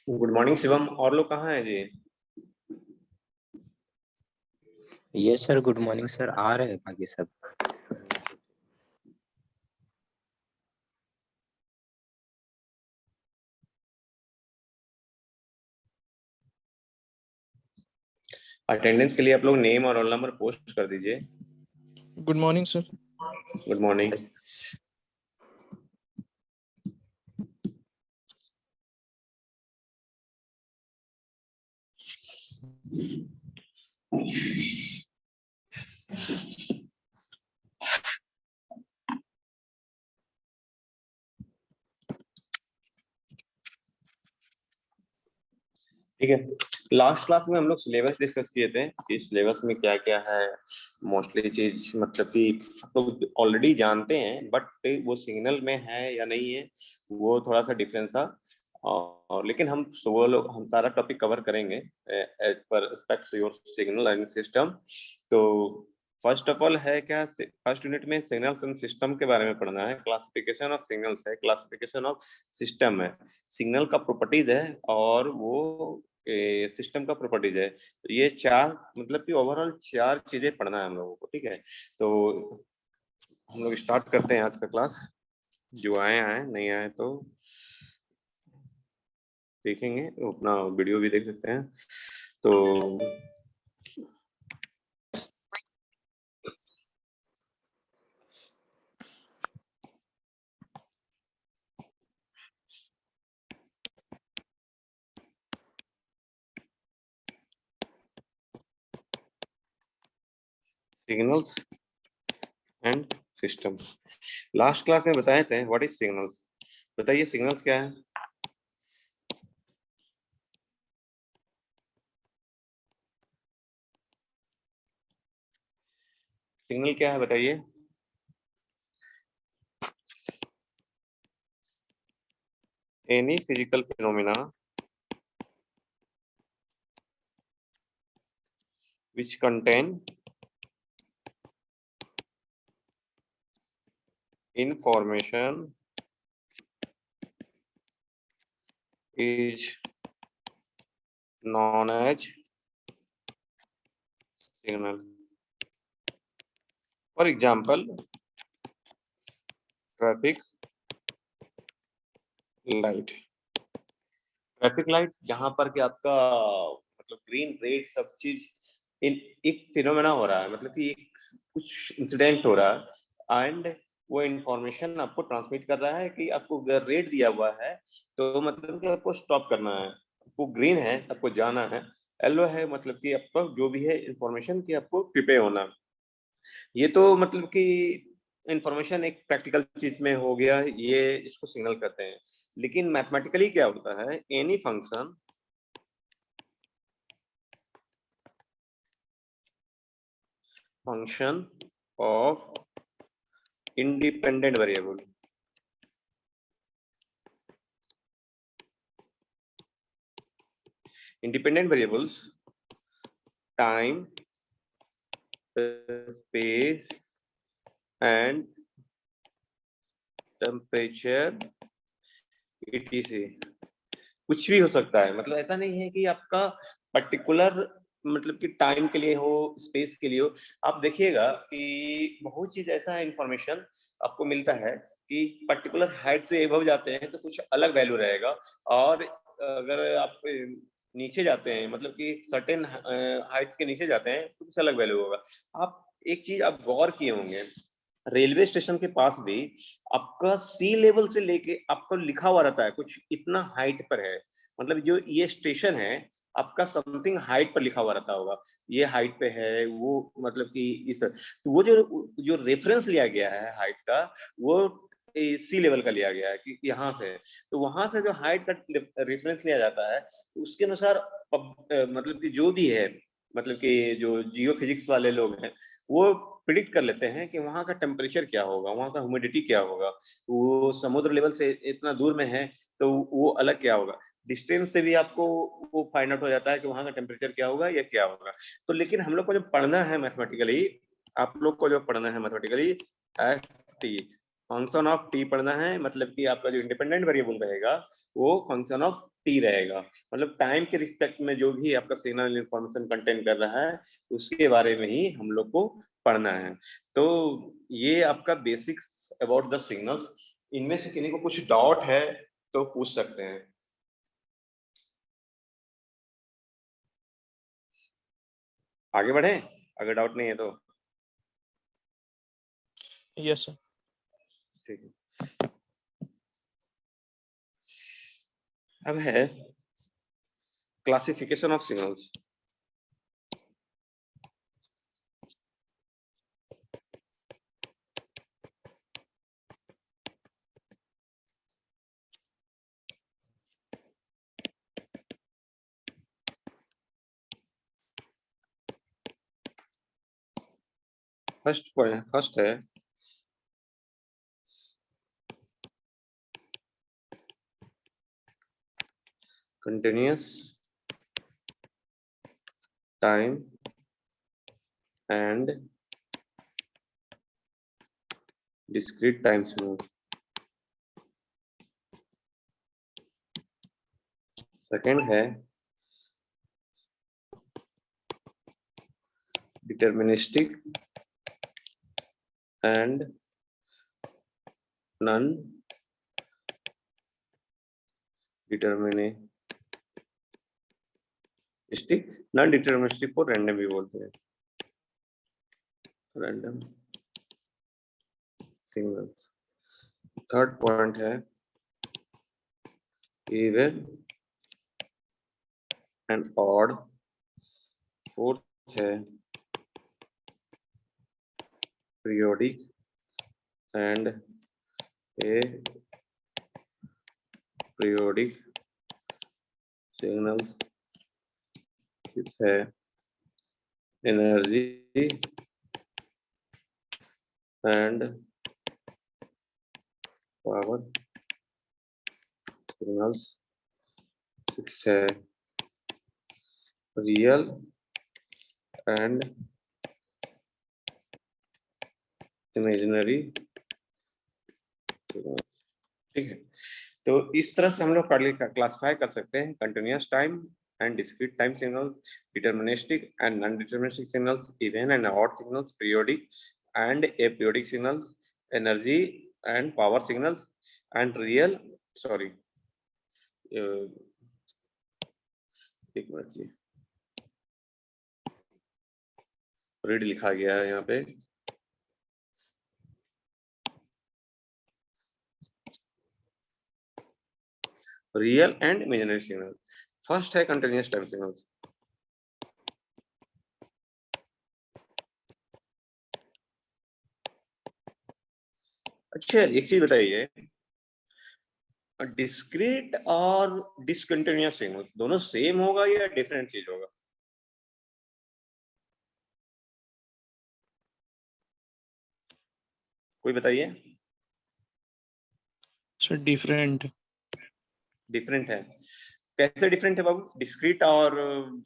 Good morning Shivam. और लोग कहाँ हैं जी? Yes sir, good morning sir. आ रहे हैं बाकी सब। अटेंडेंस के लिए आप लोग नेम और रोल नंबर पोस्ट कर दीजिए। Good morning sir. Good morning. ठीक है, लास्ट क्लास में हम लोग सिलेबस डिस्कस किए थे कि सिलेबस में क्या क्या है। मोस्टली चीज मतलब कि तो ऑलरेडी जानते हैं, बट वो सिग्नल में है या नहीं है वो थोड़ा सा डिफरेंस था। और लेकिन हम सारा टॉपिक कवर करेंगे as per respect your signal learning system. तो फर्स्ट ऑफ ऑल है क्या, फर्स्ट यूनिट में सिग्नल्स एंड सिस्टम के बारे में पढ़ना है। क्लासिफिकेशन ऑफ सिग्नल्स है, क्लासिफिकेशन ऑफ सिस्टम है, सिग्नल का प्रॉपर्टीज है, और वो सिस्टम का प्रॉपर्टीज है। तो ये चार मतलब कि ओवरऑल चार चीजें पढ़ना है हम लोगों को। ठीक है, तो हम लोग स्टार्ट करते हैं आज का क्लास। जो आए आए, नहीं आए तो देखेंगे, अपना वीडियो भी देख सकते हैं। तो signals and system, last class में बताए थे व्हाट इज सिग्नल्स। बताइए सिग्नल्स क्या है? सिग्नल क्या है बताइए? Any physical phenomena which contain information is known as signal. For example, traffic light. Traffic light जहां पर कि आपका मतलब ग्रीन रेड सब चीज इन एक फिनोमेना हो रहा है, मतलब कि एक कुछ इंसिडेंट हो रहा है, एंड वो इंफॉर्मेशन आपको ट्रांसमिट कर रहा है कि आपको अगर रेड दिया हुआ है तो मतलब कि आपको स्टॉप करना है, आपको ग्रीन है आपको जाना है, येलो है मतलब कि आपको जो भी है इंफॉर्मेशन की आपको प्रिपेयर होना है। ये तो मतलब कि इंफॉर्मेशन एक प्रैक्टिकल चीज में हो गया, ये इसको सिग्नल कहते हैं। लेकिन मैथमेटिकली क्या होता है, any function of independent variable, independent variables time space and temperature etc, कुछ भी हो सकता है। मतलब ऐसा नहीं है कि आपका पर्टिकुलर मतलब कि टाइम के लिए हो, स्पेस के लिए हो। आप देखिएगा कि बहुत चीज ऐसा इंफॉर्मेशन आपको मिलता है कि पर्टिकुलर हाइट से एबव जाते हैं तो कुछ अलग वैल्यू रहेगा, और अगर आप नीचे जाते हैं मतलब कि सर्टेन हाइट्स के नीचे जाते हैं तो कुछ अलग वैल्यू होगा। आप एक चीज आप गौर किए होंगे, रेलवे स्टेशन के पास भी आपका सी लेवल से लेके आपको लिखा हुआ रहता है कुछ इतना हाइट पर है, मतलब जो ये स्टेशन है आपका समथिंग हाइट पर लिखा हुआ रहता होगा, ये हाइट पे है वो, मतलब कि इस तो वो जो जो रेफरेंस लिया गया है हाइट का, वो सी लेवल का लिया गया है कि यहाँ से, तो वहां से जो हाइट का रेफरेंस लिया जाता है उसके अनुसार मतलब कि जो भी है, मतलब कि जो जियो फिजिक्स वाले लोग हैं वो प्रिडिक्ट कर लेते हैं कि वहाँ का टेम्परेचर क्या होगा, वहाँ का ह्यूमिडिटी क्या होगा, वो समुद्र लेवल से इतना दूर में है तो वो अलग क्या होगा, डिस्टेंस से भी आपको वो फाइंड आउट हो जाता है कि वहाँ का टेम्परेचर क्या होगा या क्या होगा। तो लेकिन हम लोग को जो पढ़ना है मैथमेटिकली, आप लोग को जो पढ़ना है mathematically F T, function of T पढ़ना है, मतलब कि आपका जो इंडिपेंडेंट वेरिएबल रहेगा वो फंक्शन ऑफ टी रहेगा, मतलब टाइम के रिस्पेक्ट में जो भी आपका सिग्नल इंफॉर्मेशन कंटेन कर रहा है उसके बारे में ही हम लोग को पढ़ना है। तो ये आपका बेसिक्स अबाउट द सिग्नल्स। इनमें से किसी को कुछ डाउट है तो पूछ सकते हैं। आगे बढ़े अगर डाउट नहीं है तो। Yes, sir. ठीक है, अब है क्लासिफिकेशन ऑफ सिग्नल्स। फर्स्ट है continuous time and discrete time signal। Second है deterministic and non deterministic को random भी बोलते हैं, random signals। थर्ड पॉइंट है even and odd। फोर्थ है periodic and aperiodic signals। Fifth है energy and power signals। Six है real and imaginary signals। ठीक है, तो इस तरह से हम लोग क्लासिफाई कर सकते हैं continuous time and discrete time signals, deterministic and non deterministic signals, even and odd signals, periodic and aperiodic signals, energy and power signals and real sorry एक मिनट जी, रीड लिखा गया है यहाँ पे, real and imaginary signal. First है continuous time signals. अच्छा एक चीज बताइए, डिस्क्रीट और डिसकंटिन्यूअस सिग्नल्स दोनों सेम होगा या डिफरेंट चीज होगा? कोई बताइए। Sir, different. डिफरेंट है, कैसे डिफरेंट है बाबू? डिस्क्रीट और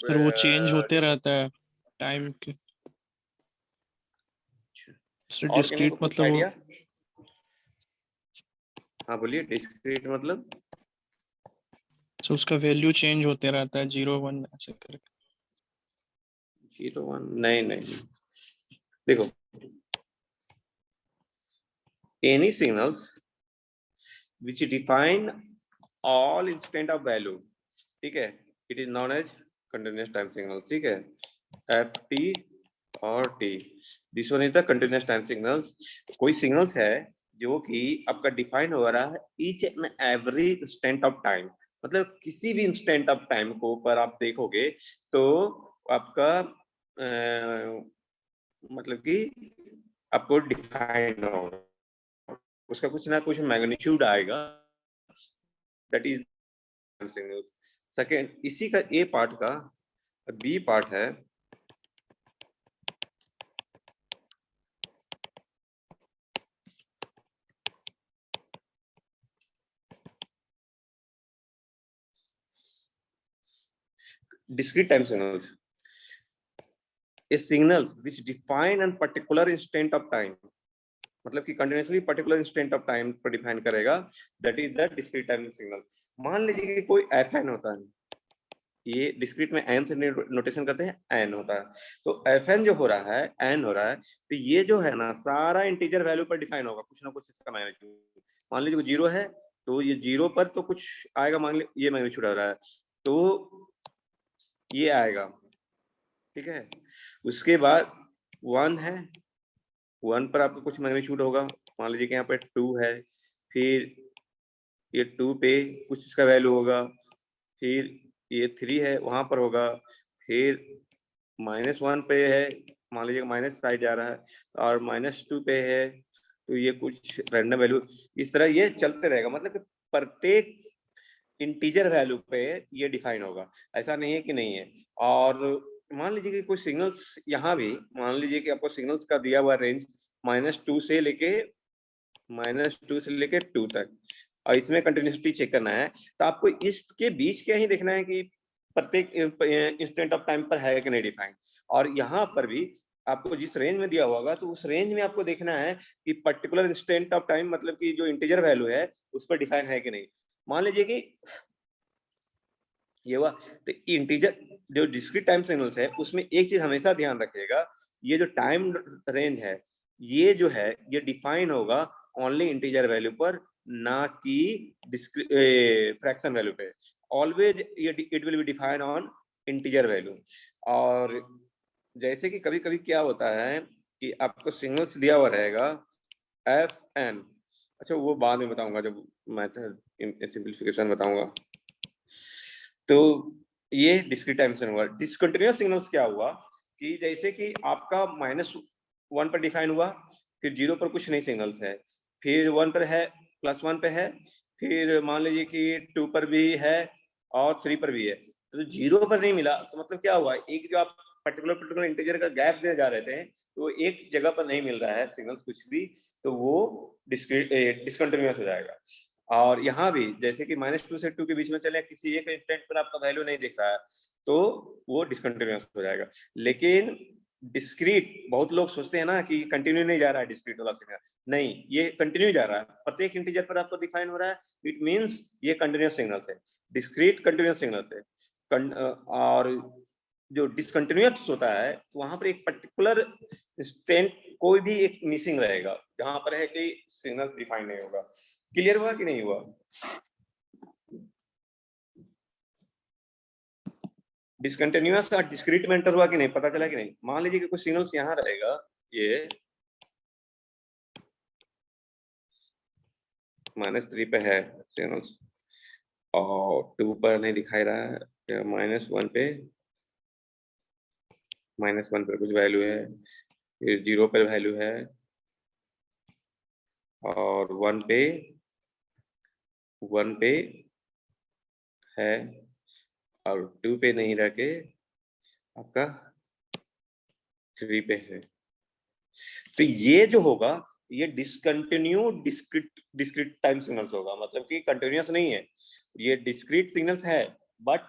Sir, वो change होते रहता है time के। Sir, और किन्हीं को discrete कुछ मतलब वो आइडिया? हाँ बोलिए, डिस्क्रीट मतलब so उसका value change होते रहता है 0 1 ऐसे करके। 0 1 नहीं नहीं, देखो any signals which define all instant of value, ठीक है, it is known as continuous time signal। ठीक है, ft और t, this one is the continuous time signals. कोई सिग्नल्स है जो कि आपका डिफाइन हो रहा है each and every instant of time, मतलब किसी भी इंस्टेंट ऑफ टाइम को पर आप देखोगे तो आपका मतलब कि आपको डिफाइन होगा, उसका कुछ ना कुछ मैग्नीट्यूड आएगा, दैट इज सिग्नल्स। सेकेंड, इसी का ए पार्ट का बी पार्ट है discrete time signals, a signals which define a particular instant of time, मतलब कि continuously particular instant of time पर डिफाइन करेगा, that is the discrete time signal. मान लीजिए कि कोई fn होता है, ये डिस्क्रीट में n से नोटेशन करते हैं, n होता है, तो fn जो हो रहा है, n हो रहा है, तो ये जो है ना सारा इंटीजर वैल्यू पर डिफाइन होगा, कुछ ना कुछ इसका मैग्नीट्यूड। मान लीजिए 0 है तो ये 0 पर तो कुछ आएगा, मान लीजिए ये मैग्नीट्यूड आ रहा है तो ये आएगा, ठीक है। उसके बाद 1 है, 1 पर आपका कुछ मैग्नीट्यूड होगा, मान लीजिए कि यहाँ पे 2 है, फिर ये 2 पे कुछ इसका वैल्यू होगा, फिर ये 3 है वहां पर होगा, फिर -1 पे है, मान लीजिए माइनस साइड जा रहा है, और -2 पे है तो ये कुछ रैंडम वैल्यू, इस तरह ये चलते रहेगा। मतलब कि प्रत्येक इंटीजर वैल्यू पे ये डिफाइन होगा, ऐसा नहीं है कि नहीं है। और मान लीजिए कि कोई सिग्नल्स यहाँ भी, मान लीजिए कि आपको सिग्नल्स का दिया हुआ रेंज -2 से लेके -2 तक, और इसमें कंटिन्यूसिटी चेक करना है, तो आपको इसके बीच क्या ही देखना है कि प्रत्येक इंस्टेंट ऑफ टाइम पर है कि नहीं डिफाइन। और यहाँ पर भी आपको जिस रेंज में दिया होगा तो उस रेंज में आपको देखना है कि पर्टिकुलर इंस्टेंट ऑफ टाइम मतलब कि जो इंटीजर वैल्यू है उस पर डिफाइन है कि नहीं। मान लीजिए कि ये हुआ, तो इंटीजर जो डिस्क्रीट टाइम सिग्नल्स है उसमें एक चीज हमेशा ध्यान रखिएगा, ये जो टाइम रेंज है ये जो है ये डिफाइन होगा ओनली इंटीजर वैल्यू पर, ना कि फ्रैक्शन वैल्यू पे। Always it will be define on integer value. और जैसे कि कभी कभी क्या होता है कि आपको सिग्नल्स दिया हुआ रहेगा एफ एन, अच्छा वो बाद में बताऊंगा जब मेथड सिंपलीफिकेशन बताऊंगा। तो ये डिस्क्रीट टाइम सिग्नल हुआ। डिसकंटिन्यूअस सिग्नल्स क्या हुआ कि जैसे कि आपका -1 पर डिफाइन हुआ, फिर 0 पर कुछ नहीं सिग्नल्स है, फिर 1 पर है, +1 पे है, फिर मान लीजिए कि 2 पर भी है और 3 पर भी है। तो 0 पर नहीं मिला तो मतलब क्या हुआ, एक जो आप पर्टिकुलर इंटीजर का गैप दे जा रहे थे तो एक जगह पर नहीं मिल रहा है सिग्नल्स कुछ भी, तो वो डिसकंटिन्यूअस हो जाएगा। और यहाँ भी जैसे कि -2 से 2 के बीच में चले, किसी एक इंस्टेंट पर आपका वैल्यू नहीं दिख रहा है तो वो डिसकंटिन्यूअस हो जाएगा। लेकिन डिस्क्रीट, बहुत लोग सोचते हैं ना कि कंटिन्यू नहीं जा रहा है डिस्क्रीट वाला सिग्नल, नहीं, ये कंटिन्यू जा रहा है, प्रत्येक इंटीजर पर आपको डिफाइन हो रहा है, इट मींस ये कंटिन्यूअस सिग्नल है, डिस्क्रीट कंटिन्यूअस सिग्नल है। और जो डिसकंटिन्यूअस होता है वहां पर एक पर्टिकुलर इंस्टेंट कोई भी एक मिसिंग रहेगा, जहां पर है कि सिग्नल डिफाइन नहीं होगा। क्लियर हुआ कि नहीं हुआ? डिसकंटिन्यूअस और डिस्क्रीट में एंटर हुआ कि नहीं, पता चला कि नहीं? मान लीजिए कि कुछ सिग्नल्स यहाँ रहेगा, ये -3 पे है सिग्नल्स, और 2 पर नहीं दिखाई रहा है, -1 पे, -1 पर कुछ वैल्यू है, फिर 0 पर वैल्यू है, और 1 पे है, और 2 पे नहीं रह के आपका 3 पे है। तो ये जो होगा ये डिसकंटिन्यू डिस्क्रीट टाइम सिग्नल्स होगा, मतलब कि कंटिन्यूअस नहीं है, ये डिस्क्रीट सिग्नल्स है बट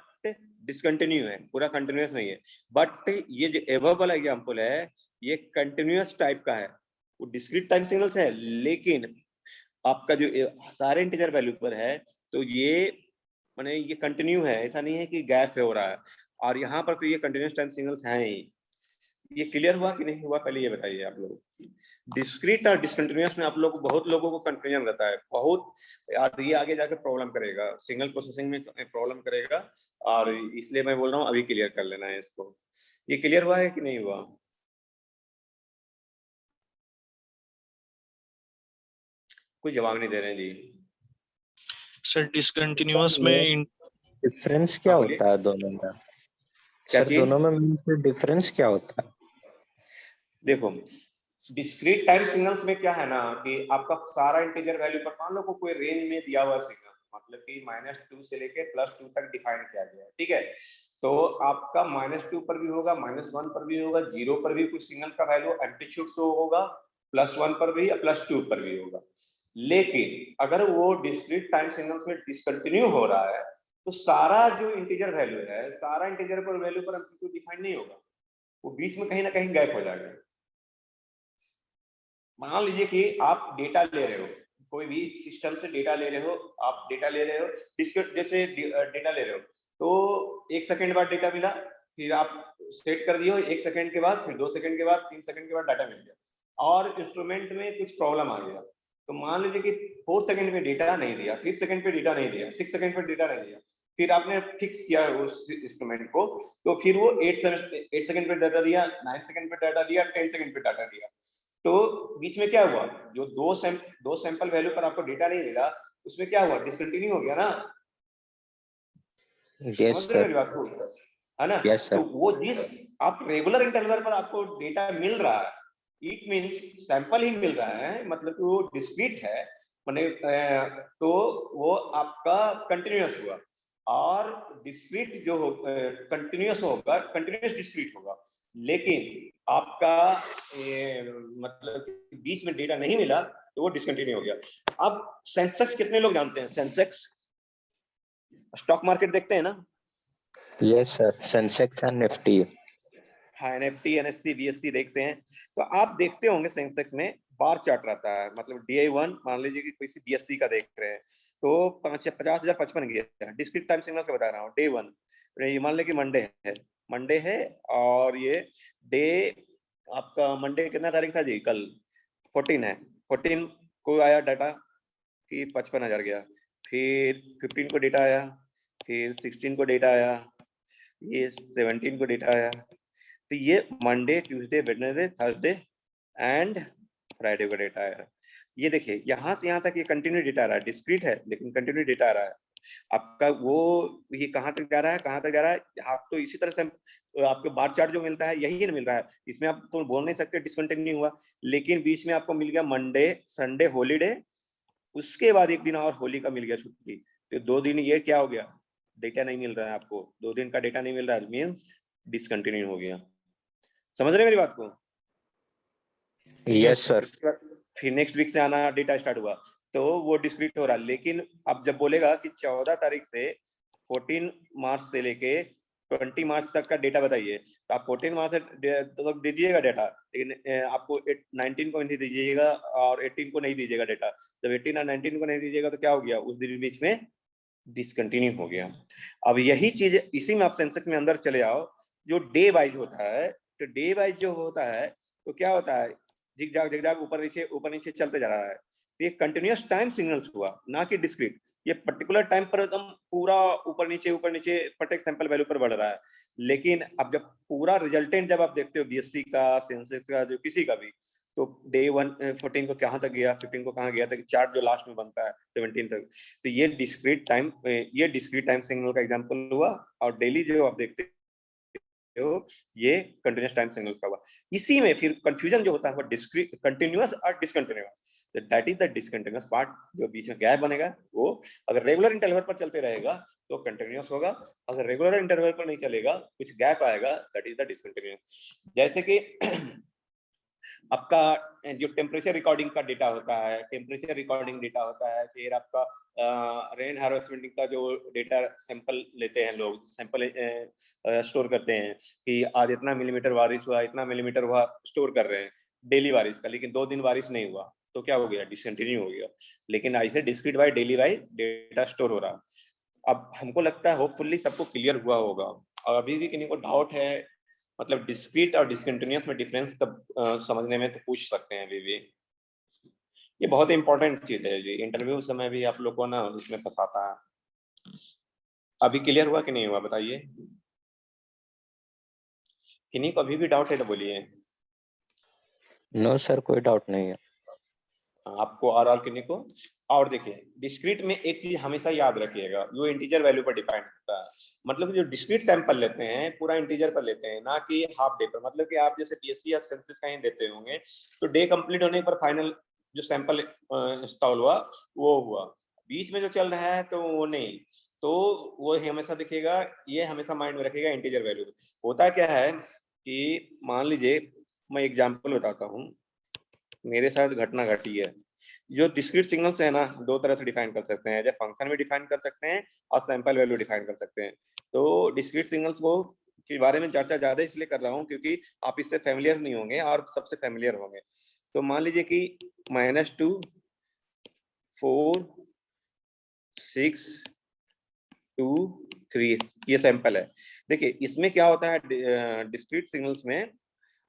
डिसकंटिन्यू है, पूरा कंटिन्यूअस नहीं है। बट ये जो एबव वाला एग्जांपल है ये कंटिन्यूअस टाइप का है, वो डिस्क्रीट टाइम सिग्नल्स है लेकिन आपका जो सारे इंटीजर वैल्यू पर है, तो ये माने ये कंटिन्यू है, ऐसा नहीं है कि गैप हो रहा है। और यहाँ पर तो ये कंटिन्यूअस टाइम सिग्नल्स हैं ही। ये क्लियर हुआ कि नहीं हुआ, पहले ये बताइए आप लोग। डिस्क्रीट और डिसकंटिन्यूअस में आप लोग, बहुत लोगों को कंफ्यूजन रहता है बहुत, और ये आगे जाकर प्रॉब्लम करेगा, सिग्नल प्रोसेसिंग में प्रॉब्लम करेगा, और इसलिए मैं बोल रहा हूँ अभी क्लियर कर लेना है इसको। ये क्लियर हुआ है कि नहीं हुआ? कोई जवाब नहीं दे रहे हैं जी। सर डिसकंटिन्यूअस में डिफरेंस क्या हाँ, बोलिए। होता है दोनों में? क्या सर चीज? दोनों में डिफरेंस क्या होता है? देखो, डिस्क्रीट टाइम सिग्नल्स में क्या है ना कि आपका सारा इंटीजर वैल्यू पर, मान लो को कोई रेंज में दिया हुआ सिग्नल, मतलब कि -2 से लेके +2 तक डिफाइन किया गया है, ठीक है। तो आपका -2 पर भी होगा, -1 पर भी होगा, 0 पर भी कुछ सिग्नल का वैल्यू एम्पलीट्यूड शो होगा, +1 पर भी या +2 पर भी होगा। लेकिन अगर वो डिस्क्रीट टाइम सिग्नल्स में डिसकंटिन्यू हो रहा है तो सारा जो इंटीजर वैल्यू है, सारा इंटीजर पर वैल्यू पर एम्पलीट्यूड डिफाइन नहीं होगा, वो बीच में कहीं ना कहीं गैप हो जाएगा। मान लीजिए कि आप डेटा ले रहे हो, कोई भी सिस्टम से डेटा ले रहे हो, आप डेटा ले रहे हो, डिस्क्रीट जैसे डेटा ले रहे हो, तो 1 सेकंड बाद डेटा मिला, फिर आप सेट कर दिए हो, 1 सेकंड के बाद, फिर 2 सेकंड के बाद, 3 सेकंड के बाद डाटा मिल गया, और इंस्ट्रूमेंट में कुछ प्रॉब्लम आ गया, तो मान लीजिए कि 4 सेकंड में डेटा नहीं दिया, 5 सेकंड पे डेटा नहीं दिया, 6 सेकंड पे डेटा नहीं दिया, फिर आपने फिक्स किया उस इंस्ट्रूमेंट को, तो फिर वो 8 सेकंड पे डाटा दिया, 9 सेकंड पे डाटा दिया, 10 सेकंड पे डाटा दिया, तो बीच में क्या हुआ, जो दो सैंपल वैल्यू पर आपको डेटा नहीं मिला, उसमें क्या हुआ, डिसकंटिन्यू हो गया ना। यस समझ रहे हो सर। मेरी बात को, है ना। यस तो सर। वो जिस आप रेगुलर इंटरवल पर आपको डेटा मिल रहा है, इट मींस सैंपल ही मिल रहा है, मतलब कि वो डिस्क्रीट है, माने तो वो आपका कंटिन्यूअस हुआ, और डिस्क्रीट जो कंटिन्यूअस होगा, कंटिन्यूअस डिस्क्रीट होगा, लेकिन आपका मतलब बीच में डेटा नहीं मिला तो वो डिसकंटिन्यू हो गया। अब सेंसेक्स कितने लोग जानते हैं, सेंसेक्स स्टॉक मार्केट देखते हैं ना। Yes sir, Sensex and Nifty. हाँ, एनएफटी, एनएससी, बीएससी देखते हैं, तो आप देखते होंगे सेंसेक्स में बार चार्ट रहता है, मतलब DI1 मान लीजिए कि किसी बीएससी का देख रहे हैं, तो 50,055 गया, डिस्क्रीट टाइम सिग्नल से बता रहा हूँ, Day1 ये मान ले कि मंडे है, और ये डे आपका मंडे कितना तारीख था जी, कल 14 है, 14 को आया डाटा कि 55,000 गया, फिर 15 को डेटा आया, फिर 16 को डेटा आया, ये 17 को डेटा आया, तो ये Monday, Tuesday, Wednesday, Thursday and Friday को डेटा आया। ये देखिए यहाँ से यहाँ तक ये कंटिन्यू डेटा आ रहा है, डिस्क्रीट है लेकिन कंटिन्यू डेटा आ रहा है आपका, वो ये कहाँ तक जा रहा है, कहाँ तक जा रहा है, आप तो इसी तरह से आपको बार चार्ट जो मिलता है यही नहीं मिल रहा है, इसमें आप तो बोल नहीं सकते डिसकंटिन्यू हुआ, लेकिन बीच में आपको मिल गया मंडे, संडे, हॉलीडे, उसके बाद एक दिन और होली का मिल गया छुट्टी, तो 2 दिन ये क्या हो गया, डेटा नहीं मिल रहा है आपको, 2 दिन का डेटा नहीं मिल रहा है, मीन्स डिसकंटिन्यू हो गया। समझ रहे मेरी बात को। Yes sir. फिर नेक्स्ट वीक से आना डेटा स्टार्ट हुआ, तो वो डिस्क्रीट हो रहा है, लेकिन अब जब बोलेगा कि 14 तारीख से 14 मार्च से लेके 20 मार्च तक का डेटा बताइए, तो आप 14 मार्च तक दीजिएगा डेटा, लेकिन आपको 19 को नहीं दीजिएगा और 18 को नहीं दीजिएगा डेटा, जब 18 और 19 को नहीं दीजिएगा तो क्या हो गया, उस दिन बीच में डिसकंटिन्यू हो गया। अब यही चीज इसी में आप सेंसेक्स में अंदर चले आओ, जो डे वाइज होता है, तो डे वाइज जो होता है तो क्या होता है, जिगजाग ऊपर नीचे चलते जा रहा है, तो ये कंटिन्यूअस टाइम सिग्नल्स हुआ, ना कि डिस्क्रीट, ये पर्टिकुलर टाइम पर एकदम पूरा ऊपर नीचे प्रत्येक सैंपल वैल्यू पर बढ़ रहा है, लेकिन अब जब पूरा रिजल्टेंट जब आप देखते हो बीएससी का, सेंसेक्स का, जो किसी का भी, तो Day1 14 को कहाँ तक गया, 15 को कहाँ गया था, चार्ट जो लास्ट में बनता है 17 तक, तो ये डिस्क्रीट टाइम सिग्नल का एग्जांपल हुआ, और डेली जो आप देखते हो ये कंटिन्यूअस टाइम सिग्नल का हुआ। इसी में फिर कंफ्यूजन जो होता है वो डिस्क्रीट, कंटिन्यूअस और discontinuous, that is the discontinuous part, जो बीच में गैप बनेगा वो अगर रेगुलर इंटरवल पर चलते रहेगा तो कंटिन्यूअस होगा, अगर रेगुलर इंटरवल पर नहीं चलेगा, कुछ गैप आएगा, दैट इज द डिसकंटिन्यूअस। जैसे कि आपका जो टेम्परेचर रिकॉर्डिंग का डेटा होता है, टेम्परेचर रिकॉर्डिंग डेटा होता है, फिर आपका रेन हार्वेस्टिंग का जो डेटा सैंपल लेते हैं लोग, सैंपल स्टोर करते हैं कि आज इतना मिलीमीटर बारिश हुआ, इतना मिलीमीटर हुआ, स्टोर कर रहे हैं डेली बारिश का, लेकिन 2 दिन बारिश नहीं हुआ तो क्या हो गया, डिसकंटिन्यू हो गया, लेकिन ऐसे discrete wise daily wise data store हो रहा। अब हमको लगता है होपफुली सबको क्लियर हुआ होगा, और अभी भी किसी को डाउट है, मतलब डिस्क्रीट और डिसकंटिन्यूअस में डिफरेंस तब समझने में तो पूछ सकते हैं अभी भी, ये बहुत इंपॉर्टेंट चीज है जी, इंटरव्यू समय भी आप लोग को ना इसमें फंसाता है। अभी क्लियर हुआ कि नहीं हुआ बताइए, किन्हीं को अभी भी डाउट है तो बोलिए। नो सर, कोई डाउट नहीं है आपको और किन्हीं को। और देखिए डिस्क्रीट में एक चीज हमेशा याद रखिएगा, जो इंटीजर वैल्यू पर डिपेंड होता है, मतलब जो डिस्क्रीट सैंपल लेते हैं पूरा इंटीजर पर लेते हैं, ना कि हाफ डे पर, मतलब कि आप जैसे बीएससी या सेंसस कहीं देते होंगे तो डे कंप्लीट होने पर फाइनल जो सैंपल इंस्टॉल हुआ वो हुआ, बीच में जो चल रहा है तो वो नहीं, तो वो हमेशा दिखेगा, ये हमेशा माइंड में रखिएगा इंटीजर वैल्यू। होता क्या है कि मान लीजिए मैं एग्जांपल बताता हूँ, मेरे साथ घटना घटी है, जो डिस्क्रीट सिग्नल्स है ना 2 तरह से डिफाइन कर सकते हैं, जैसे फंक्शन में डिफाइन कर सकते हैं और सैंपल वैल्यू डिफाइन कर सकते हैं। तो डिस्क्रीट सिग्नल्स को के बारे में चर्चा ज्यादा इसलिए कर रहा हूँ क्योंकि आप इससे फैमिलियर नहीं होंगे और सबसे फैमिलियर होंगे। तो मान लीजिए कि -2 4 6 2 3 ये सैंपल है। देखिए इसमें क्या होता है डिस्क्रीट सिग्नल्स में,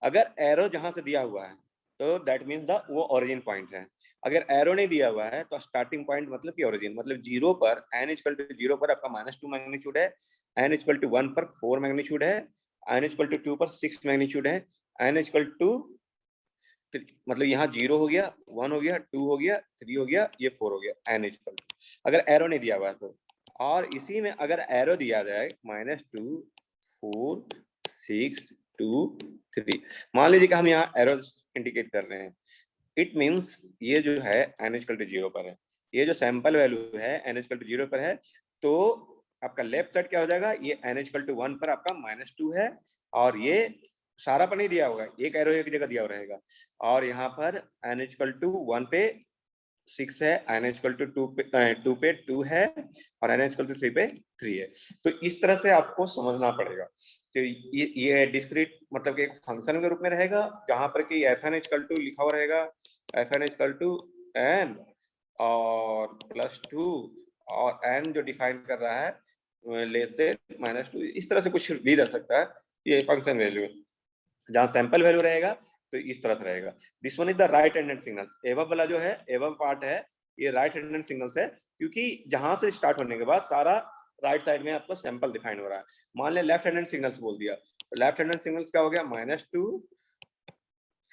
अगर एरो जहां से दिया हुआ है तो दैट मीन्स द वो ओरिजिन पॉइंट है। अगर एरो नहीं दिया हुआ है तो स्टार्टिंग पॉइंट मतलब कि ओरिजिन, मतलब 0 पर n इक्वल टू 0 पर आपका -2 मैग्नीट्यूड है, n इक्वल टू 1 पर 4 मैग्नीट्यूड है, n इक्वल टू 2 पर 6 मैग्नीट्यूड है, n इक्वल टू मतलब यहाँ 0 हो गया, 1 हो गया, 2 हो गया, 3 हो गया, ये 4 हो गया, n इक्वल टू, अगर एरो नहीं दिया हुआ है तो। और इसी में अगर एरो दिया जाए -2 4 6 2 3, मान लीजिए कि हम यहाँ एरो इंडिकेट कर रहे हैं, इट मीन्स ये जो है n इक्वल टू 0 पर है, ये जो सैंपल वैल्यू है n इक्वल टू 0 पर है, तो आपका लेफ्ट साइड क्या हो जाएगा, ये n इक्वल टू 1 पर आपका -2 है, और ये सारा पर नहीं दिया होगा, एक एरो एक जगह दिया हुआ रहेगा, और यहाँ पर n इक्वल टू 1 पे 6 है, n इक्वल टू 2 पे 2 है, और n इक्वल टू 3 पे 3 है। तो इस तरह से आपको समझना पड़ेगा। तो ये डिस्क्रीट मतलब कि एक फंक्शन के रूप में रहेगा, जहां पर कि fn इक्वल टू लिखा हुआ रहेगा, fn इक्वल टू n और +2 और n जो डिफाइन कर रहा है लेस देन -2, इस तरह से कुछ भी रह सकता है। ये फंक्शन वैल्यू जहाँ सैंपल वैल्यू रहेगा तो इस तरह से रहेगा। This one is the right handed signal. एवब वाला जो है, एवब पार्ट है, ये राइट हैंडेड सिग्नल्स है, क्योंकि जहां से स्टार्ट होने के बाद सारा राइट साइड में आपका सैंपल डिफाइन हो रहा है। मान लें लेफ्ट हैंडेड सिग्नल्स बोल दिया, तो लेफ्ट हैंडेड सिग्नल्स क्या हो गया, -2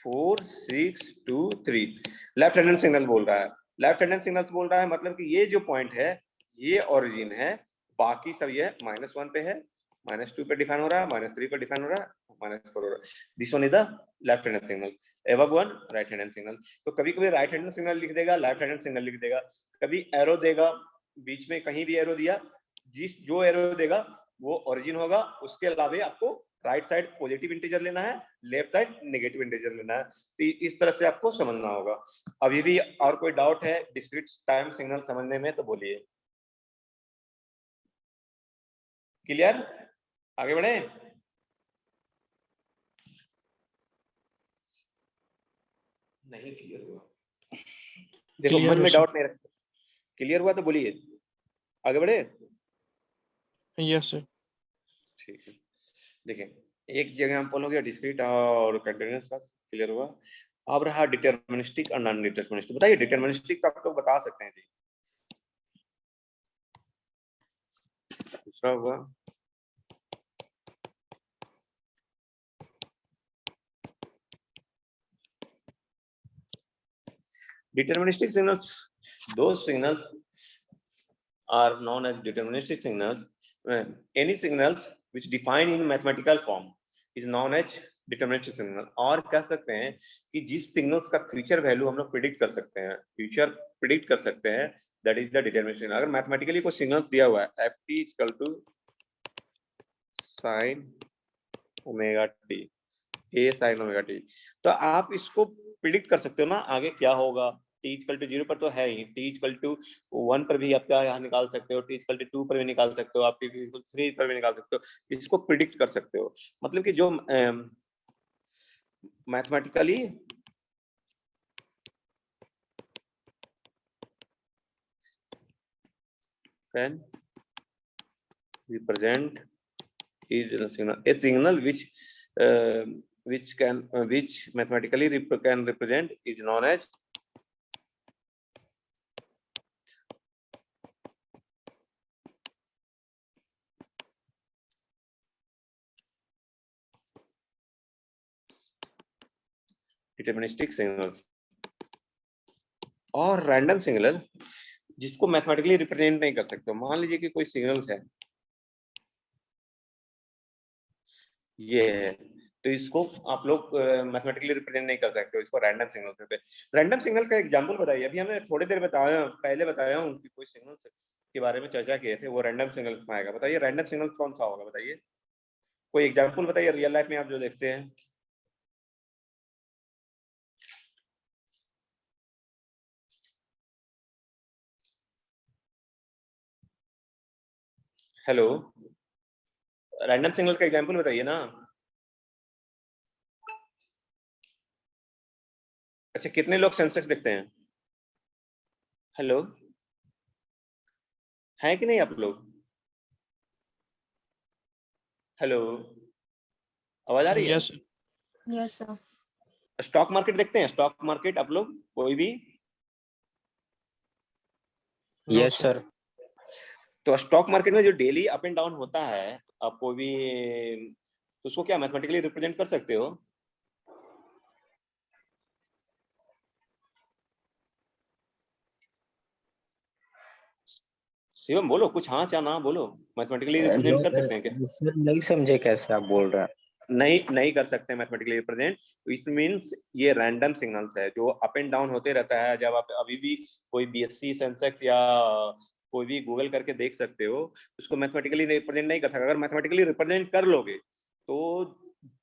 4 6 2 3, लेफ्ट हैंडेड सिग्नल बोल रहा है। लेफ्ट हैंडेड सिग्नल्स बोल रहा है मतलब कि ये जो पॉइंट है ये ओरिजिन है, बाकी सब ये -1 पे है, -2 पे डिफाइन हो रहा है, -3 पे डिफाइन हो रहा है, -4 हो रहा है। This one is the left handed signal, एवब one right handed signal. तो कभी कभी राइट हैंडेड सिग्नल लिख देगा, लेफ्ट हैंडेड सिग्नल लिख देगा, कभी एरो देगा, बीच में कहीं भी एरो दिया, जो एरो देगा वो ओरिजिन होगा, उसके अलावा आपको राइट साइड पॉजिटिव इंटीजर लेना है, लेफ्ट साइड नेगेटिव इंटीजर लेना है। तो इस तरह से आपको समझना होगा। अभी भी और कोई डाउट है डिस्क्रीट टाइम सिग्नल समझने में तो बोलिए। क्लियर, आगे बढ़े। नहीं क्लियर हुआ, देखो Clear मन है में सर। डाउट नहीं रखते। क्लियर हुआ तो बोलिए, आगे बढ़े। Yes sir. ठीक है, देखिए एक जगह हम हो गया डिस्क्रीट और कंटीन्यूअस का, क्लियर हुआ। अब रहा डिटरमिनिस्टिक और नॉन डिटरमिनिस्टिक। बताइए डिटरमिनिस्टिक तो आप लोग बता सकते हैं जी। दूसरा हुआ deterministic signals. Those signals are known as deterministic signals. Any signals which defined in mathematical form is known as deterministic signal। और कह सकते हैं कि जिस सिग्नल्स का फ्यूचर वैल्यू हम लोग प्रिडिक्ट कर सकते हैं, फ्यूचर प्रिडिक्ट कर सकते हैं, that is the deterministic signal. अगर मैथमेटिकली कोई सिग्नल्स दिया हुआ है ft equal to sin omega T, a sin omega T, तो आप इसको प्रिडिक्ट कर सकते हो ना आगे क्या होगा। t इक्वल टू 0 पर तो है ही, t इक्वल टू 1 पर भी आप क्या यहाँ निकाल सकते हो, t इक्वल टू 2 पर भी निकाल सकते हो, आप t इक्वल 3 पर भी निकाल सकते हो, इसको प्रिडिक्ट कर सकते हो। मतलब कि जो mathematically can represent is a signal which mathematically can represent is known as deterministic signal। और रैंडम सिग्नल जिसको मैथमेटिकली रिप्रेजेंट नहीं कर सकते। मान लीजिए कि कोई सिग्नल्स है, ये है, तो इसको आप लोग मैथमेटिकली रिप्रेजेंट नहीं कर सकते, इसको रैंडम सिग्नल कहते हैं। रैंडम सिग्नल का एग्जांपल बताइए। अभी हमने थोड़ी देर पहले बताया हूँ कि कोई सिग्नल के बारे में चर्चा किए थे, वो रैंडम सिग्नल में आएगा। बताइए रैंडम सिग्नल कौन सा होगा, बताइए कोई एग्जांपल बताइए रियल लाइफ में आप जो देखते हैं। हेलो, रैंडम सिग्नल का एग्जांपल बताइए ना। अच्छा, कितने लोग सेंसेक्स देखते हैं? हेलो, हैं कि नहीं आप लोग? हेलो, आवाज आ रही है? Yes yes sir. Stock market देखते हैं? स्टॉक मार्केट आप लोग कोई भी? No yes sir. तो स्टॉक मार्केट में जो डेली अप एंड डाउन होता है, आप कोई भी तो उसको क्या मैथमेटिकली रिप्रेजेंट कर सकते हो? शिवम बोलो कुछ, हाँ या ना बोलो। मैथमेटिकली रिप्रेजेंट कर सकते हैं क्या? सर नहीं समझे कैसे आप बोल रहे हैं। नहीं, नहीं कर सकते मैथमेटिकली रिप्रेजेंट। इट मींस ये रैंडम सिग्नल्स है जो अप एंड डाउन होते रहता है। जब आप अभी भी कोई बीएससी सेंसेक्स या कोई भी गूगल करके देख सकते हो, उसको मैथमेटिकली रिप्रेजेंट नहीं कर सकते। अगर मैथमेटिकली रिप्रेजेंट कर लोगे तो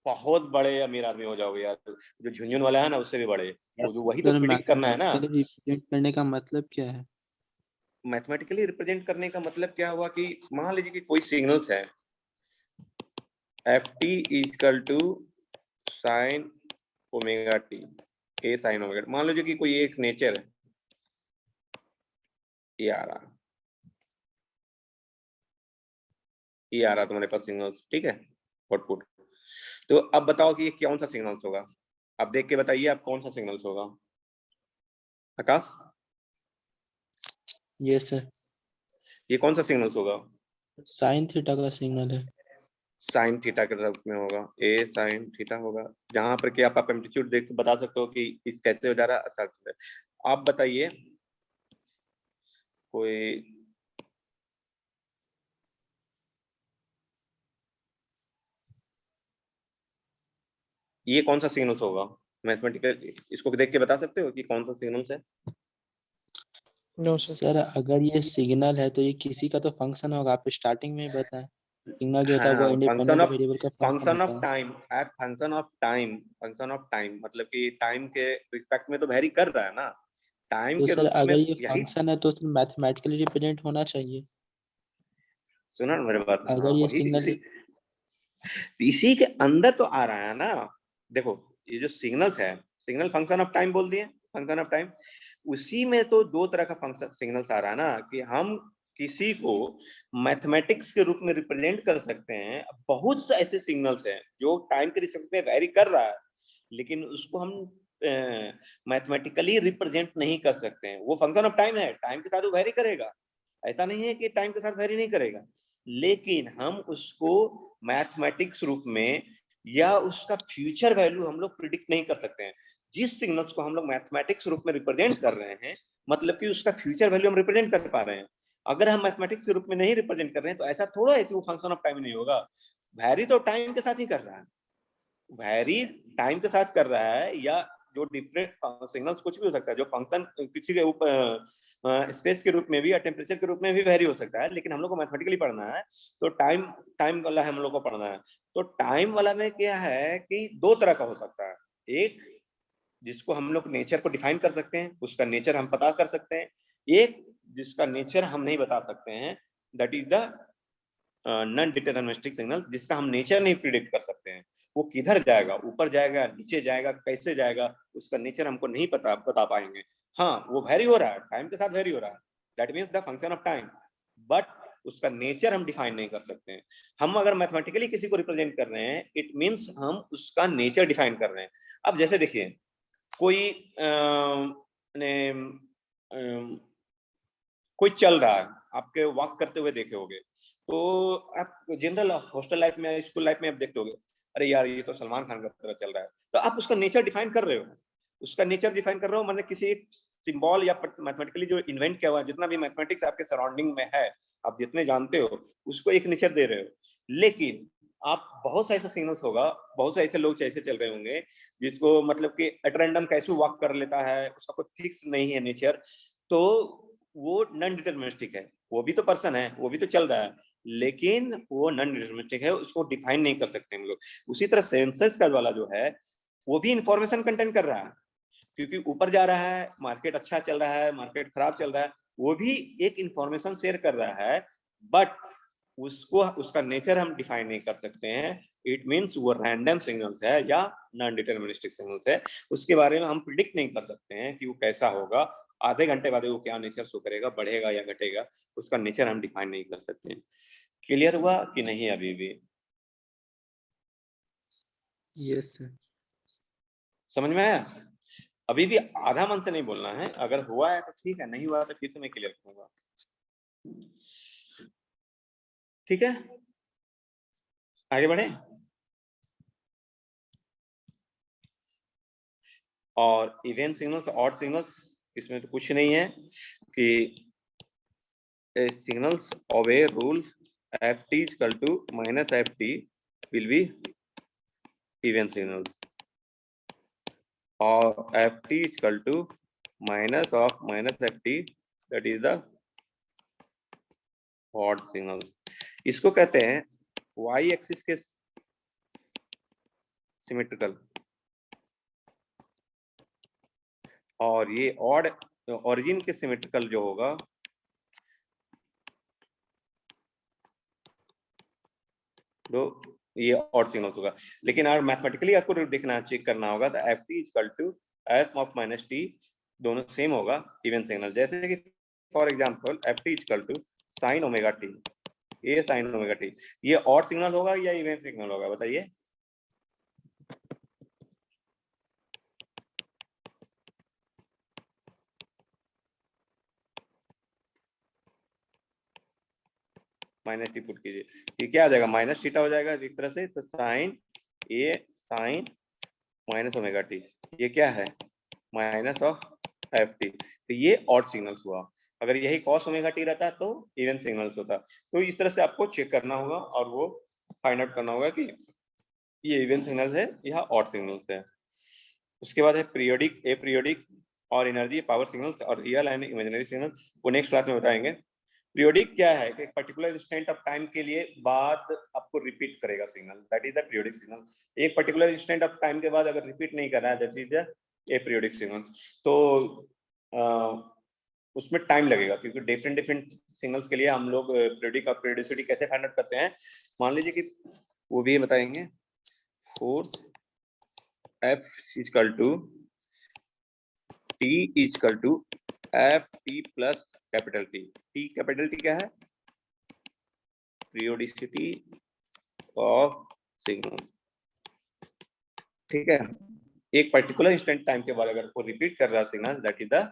बहुत बड़े अमीर आदमी हो जाओगे यार। जो झुंझुन वाला है ना, उससे भी बड़े। तो वही तो सर प्रिडिक्ट करना है ना। मैथमेटिकली रिप्रेजेंट करने का मतलब क्या है? मैथमेटिकली रिप्रेजेंट करने का मतलब क्या हुआ कि मान लीजिए कि कोई सिग्नल्स है, ft equal to sine omega T, A sine omega T. मान लीजिए कि कोई एक नेचर है, ये आ रहा तुम्हारे पास सिग्नल्स, ठीक है, आउटपुट। तो अब बताओ कि ये कौन सा सिग्नल्स होगा? आप देख के बताइए, आप कौन सा सिग्नल्स होगा? आकाश, यस सर, ये कौन सा सिग्नल्स होगा? साइन थीटा का सिग्नल है। साइन थीटा के रूप में होगा, ए साइन थीटा होगा। जहां पर कि आप एम्पलीट्यूड देख के बता सकते हो कि इस कैसे हो जा रहा है। आप बताइए कोई ये कौन सा सिग्नल्स होगा? मैथमेटिकल इसको देख के बता सकते हो कि कौन सा सिग्नल्स है? No sir. सर अगर ये सिग्नल है तो ये किसी का तो फंक्शन होगा, आप स्टार्टिंग में ही बताएं। सिग्नल जो होता है वो हाँ, इंडिपेंडेंट वेरिएबल का फंक्शन फंक्शन होता ऑफ है। टाइम। फंक्शन ऑफ टाइम मतलब कि टाइम के रिस्पेक्ट में तो वेरी कर रहा है ना। टाइम तो के सर रूप में अगर ये यही। फंक्शन है तो सर मैथमेटिकली रिप्रेजेंट होना चाहिए। सुना ना मेरे बात? हाँ, अगर ये वही सिग्नल इसी के अंदर तो आ रहा है ना। देखो, ये जो सिग्नल्स है, सिग्नल फंक्शन ऑफ टाइम बोल दिए, फंक्शन ऑफ टाइम। उसी में तो दो तरह का फंक्शन सिग्नल्स आ रहा है ना, कि हम किसी को मैथमेटिक्स के रूप में रिप्रेजेंट कर सकते हैं। बहुत से ऐसे सिग्नल्स हैं जो टाइम के रिस्पेक्ट में वेरी कर रहा है, लेकिन उसको हम मैथमेटिकली रिप्रेजेंट नहीं कर सकते हैं। वो फंक्शन ऑफ टाइम है, टाइम के साथ वो वेरी करेगा, ऐसा नहीं है कि टाइम के साथ वेरी नहीं करेगा, लेकिन हम उसको मैथमेटिक्स रूप में या उसका फ्यूचर वैल्यू हम लोग प्रिडिक्ट नहीं कर सकते हैं। जिस सिग्नल्स को हम लोग मैथमेटिक्स रूप में रिप्रेजेंट कर रहे हैं, मतलब कि उसका फ्यूचर वैल्यू हम रिप्रेजेंट कर पा रहे हैं। अगर हम मैथमेटिक्स के रूप में नहीं रिप्रेजेंट कर रहे हैं तो ऐसा थोड़ा है कि वो फंक्शन ऑफ टाइम नहीं होगा। वैरी तो टाइम के साथ ही कर रहा है, वैरी टाइम के साथ कर रहा है, या जो डिफरेंट सिग्नल्स कुछ भी हो सकता है। जो फंक्शन किसी के ऊपर स्पेस के रूप में भी या टेम्परेचर के रूप में भी वेरी हो सकता है, लेकिन हम लोग को मैथमेटिकली पढ़ना है तो टाइम टाइम वाला हम लोग को पढ़ना है। तो टाइम वाला में क्या है कि दो तरह का हो सकता है। एक जिसको हम लोग नेचर को डिफाइन कर सकते हैं, उसका नेचर हम पता कर सकते हैं। एक जिसका नेचर हम नहीं बता सकते हैं, that is the non deterministic signal, जिसका हम नेचर नहीं प्रिडिक्ट कर सकते हैं। वो किधर जाएगा, ऊपर जाएगा, नीचे जाएगा, कैसे जाएगा, उसका नेचर हमको नहीं बता पाएंगे। हाँ, वो वेरी हो रहा है, टाइम के साथ वेरी हो रहा है, that means the function of time, but उसका नेचर हम डिफाइन नहीं कर सकते हैं। हम अगर मैथमेटिकली किसी को रिप्रेजेंट कर रहे हैं, इट मीन्स हम उसका नेचर डिफाइन कर रहे हैं। अब जैसे देखिए, कोई कोई चल रहा है, आपके वॉक करते हुए देखे होंगे, तो आप जनरल हॉस्टल लाइफ में, स्कूल लाइफ में आप देखते होंगे, अरे यार ये तो सलमान खान का तरह चल रहा है। तो आप उसका नेचर डिफाइन कर रहे हो, उसका नेचर डिफाइन कर रहे हो, मतलब किसी सिंबल या मैथमेटिकली जो इन्वेंट किया हुआ है, जितना भी मैथमेटिक्स आपके सराउंडिंग में है, आप जितने जानते हो, उसको एक नेचर दे रहे हो। लेकिन आप बहुत से ऐसे सिग्नल्स होगा, बहुत से ऐसे लोग ऐसे चल रहे होंगे जिसको मतलब कि एट रैंडम कैसे वॉक कर लेता है, उसका कोई फिक्स नहीं है नेचर, तो वो नॉन डिटरमिनिस्टिक है। वो भी तो पर्सन है, वो भी तो चल रहा है, लेकिन वो नॉन डिटरमिनिस्टिक है, उसको डिफाइन नहीं कर सकते हम लोग। उसी तरह सेंसस का वाला जो है, वो भी इंफॉर्मेशन कंटेन कर रहा है, क्योंकि ऊपर जा रहा है, मार्केट अच्छा चल रहा है, मार्केट खराब चल रहा है, वो भी एक इंफॉर्मेशन शेयर कर रहा है, बट उसको उसका नेचर हम डिफाइन नहीं कर सकते हैं। इट मीन्स वो रैंडम सिग्नल्स है या नॉन डिटरमिनिस्टिक सिग्नल्स है, उसके बारे में हम प्रिडिक्ट नहीं कर सकते हैं कि वो कैसा होगा, आधे घंटे बाद वो क्या नेचर शो करेगा, बढ़ेगा या घटेगा, उसका नेचर हम डिफाइन नहीं कर सकते हैं। क्लियर हुआ कि नहीं अभी भी? Yes sir. समझ में आया? अभी भी आधा मन से नहीं बोलना है, अगर हुआ है तो ठीक है, नहीं हुआ तो फिर से मैं क्लियर करूंगा। ठीक है, आगे बढ़े। और इवेंट सिग्नल्स, ऑड सिग्नल्स, इसमें तो कुछ नहीं है कि signals of a rule ft is equal to minus ft will be even signals, or ft is equal to minus of minus ft, that is the odd signals. इसको कहते हैं y axis के सिमेट्रिकल, और ये odd origin के symmetrical जो होगा तो ये ऑड सिग्नल्स होगा। लेकिन अगर मैथमेटिकली आपको देखना, चेक करना होगा तो F T equal to F of minus T, दोनों सेम होगा इवन सिग्नल। जैसे कि for example F T equal to sine omega T, ये साइन ओमेगा टी, ये ऑड सिग्नल होगा या इवन सिग्नल होगा, बताइए? माइनस टी पुट कीजिए, ये क्या आ जाएगा, माइनस थीटा हो जाएगा एक तरह से। तो साइन ए साइन माइनस ओमेगा टी, ये क्या है, माइनस ऑफ एफ टी, तो ये ऑड सिग्नल्स हुआ। अगर यही कॉस ओमेगा टी रहता तो इवन सिग्नल्स होता। तो इस तरह से आपको चेक करना होगा और वो फाइंड आउट करना होगा कि ये इवन सिग्नल्स है या ऑड सिग्नल्स है। उसके बाद है पीरियोडिक, ए पीरियोडिक और एनर्जी पावर सिग्नल्स और रियल एंड इमेजिनरी सिग्नल्स, वो नेक्स्ट क्लास में बताएंगे। पीरियोडिक क्या है कि एक पर्टिकुलर इंस्टेंट ऑफ टाइम के लिए बाद आपको रिपीट करेगा signal, that is the periodic signal. एक पर्टिकुलर इंस्टेंट ऑफ टाइम के बाद अगर रिपीट नहीं कर रहा है, that is the aperiodic signal. तो उसमें टाइम लगेगा, क्योंकि डिफरेंट डिफरेंट सिग्नल्स के लिए हम लोग पीरियोडिक और पीरियोडिसिटी कैसे फाइंड आउट करते हैं, मान लीजिए कि वो भी बताएंगे। Fourth F equal to T equal to F T plus capital T. T capital T क्या है, पीरियोडिसिटी ऑफ सिग्नल। ठीक है, एक पर्टिकुलर इंस्टेंट टाइम के बाद अगर वो रिपीट कर रहा है signal, that is the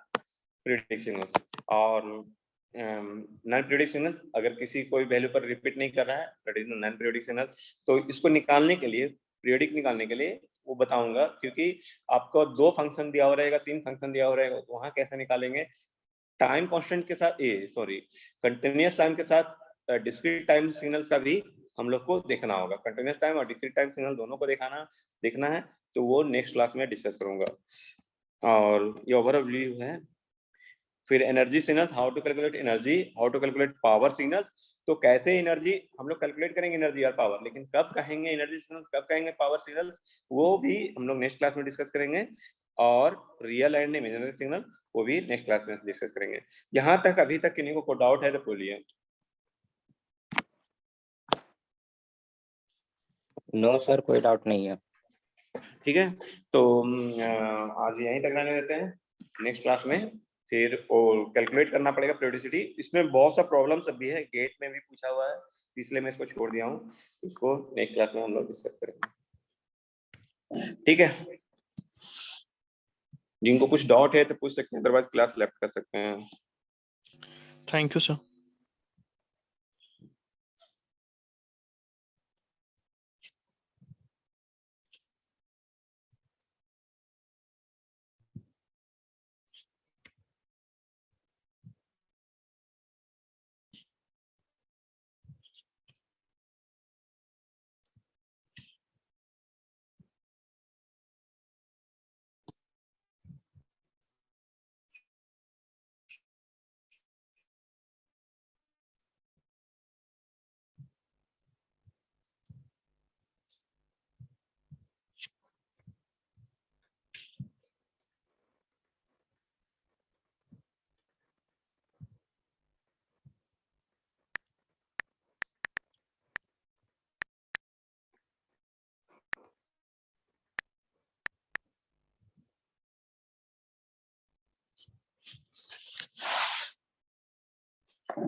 periodic signal. और नॉन पीरियोडिक सिग्नल अगर किसी कोई वैल्यू पर रिपीट नहीं कर रहा है, that is non periodic signal. तो इसको निकालने के लिए, पीरियोडिक निकालने के लिए वो बताऊंगा, क्योंकि आपको 2 फंक्शन दिया हो रहेगा, 3 फंक्शन दिया हो रहेगा, तो वहां कैसे निकालेंगे, टाइम कांस्टेंट के साथ, कंटिन्यूअस टाइम के साथ डिस्क्रीट टाइम सिग्नल्स का भी हम लोग को देखना होगा। कंटिन्यूअस टाइम और डिस्क्रीट टाइम सिग्नल दोनों को देखना है, तो वो नेक्स्ट क्लास में डिस्कस करूंगा। और ये ओवरव्यू है। फिर energy signals, how to calculate energy, how to calculate power signals. तो कैसे एनर्जी हम लोग कैलकुलेट करेंगे, एनर्जी और पावर, लेकिन कब कहेंगे एनर्जी सिग्नल, कब कहेंगे पावर सिग्नल, वो भी हम लोग नेक्स्ट क्लास में डिस्कस करेंगे। और रियल एंड इमेजिनरी सिग्नल वो भी नेक्स्ट क्लास में डिस्कस करेंगे। यहाँ तक अभी तक किन्हीं को कोई डाउट है तो बोलिए। नो सर, कोई डाउट नहीं है। ठीक है, तो आज यहीं तक रहने देते हैं। नेक्स्ट क्लास में फिर वो कैलकुलेट करना पड़ेगा पीरियोडिसिटी। इसमें बहुत सा प्रॉब्लम्स अभी है, गेट में भी पूछा हुआ है, इसलिए मैं इसको छोड़ दिया हूँ। इसको नेक्स्ट क्लास में हम लोग डिस्कस करेंगे। ठीक है, जिनको कुछ डाउट है तो पूछ सकते हैं, अदरवाइज क्लास लेफ्ट कर सकते हैं। Thank you sir. है।